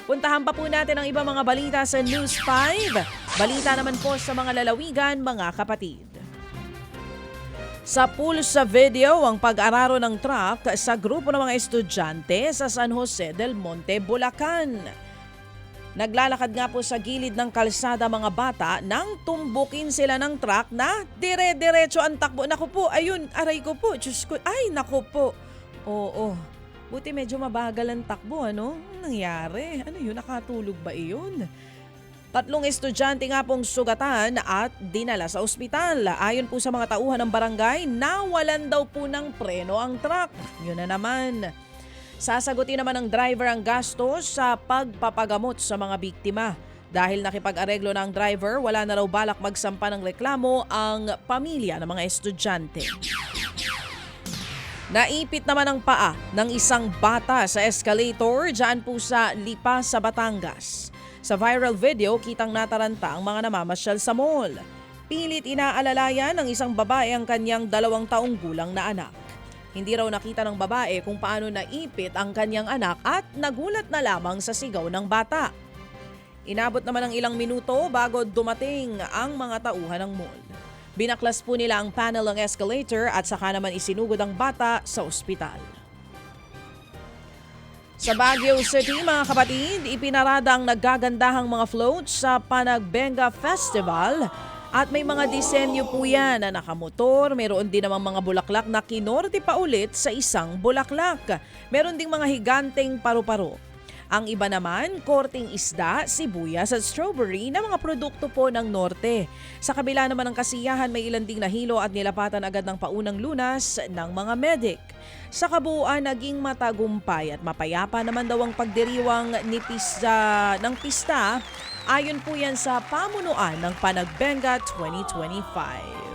Puntahan pa po natin ang ibang mga balita sa News 5. Balita naman po sa mga lalawigan, mga kapatid. Sa pulsa video ang pag-araro ng truck sa grupo ng mga estudyante sa San Jose del Monte, Bulacan. Naglalakad nga po sa gilid ng kalsada mga bata nang tumbukin sila ng truck na dire-diretso ang takbo. Naku po, ayun, aray ko po, Diyos ko, ay naku po. Oo, buti medyo mabagal ang takbo, ano? Anong nangyari? Ano yun, nakatulog ba iyon? 3 estudyante nga pong sugatan at dinala sa ospital. Ayon po sa mga tauhan ng barangay, nawalan daw po ng preno ang truck. Yun na naman. Sasagutin naman ng driver ang gastos sa pagpapagamot sa mga biktima. Dahil nakipag-areglo na ang driver, wala na raw balak magsampa ng reklamo ang pamilya ng mga estudyante. Naipit naman ang paa ng isang bata sa escalator dyan po sa Lipa sa Batangas. Sa viral video, kitang nataranta ang mga namamasyal sa mall. Pilit inaalalayan ng isang babae ang kanyang 2 taong gulang na anak. Hindi raw nakita ng babae kung paano naipit ang kanyang anak at nagulat na lamang sa sigaw ng bata. Inabot naman ng ilang minuto bago dumating ang mga tauhan ng mall. Binaklas po nila ang panel ng escalator at saka naman isinugod ang bata sa ospital. Sa Baguio City, mga kapatid, ipinarada ang nagagandahang mga floats sa Panagbenga Festival at may mga disenyo po yan na nakamotor. Meron din namang mga bulaklak na kinorte pa ulit sa isang bulaklak. Meron ding mga higanteng paru-paro. Ang iba naman, korting isda, sibuyas at strawberry na mga produkto po ng norte. Sa kabila naman ng kasiyahan, may ilan ding nahilo at nilapatan agad ng paunang lunas ng mga medic. Sa kabuuan, naging matagumpay at mapayapa naman daw ang pagdiriwang ng pista. Ayon po yan sa pamunuan ng Panagbenga 2025.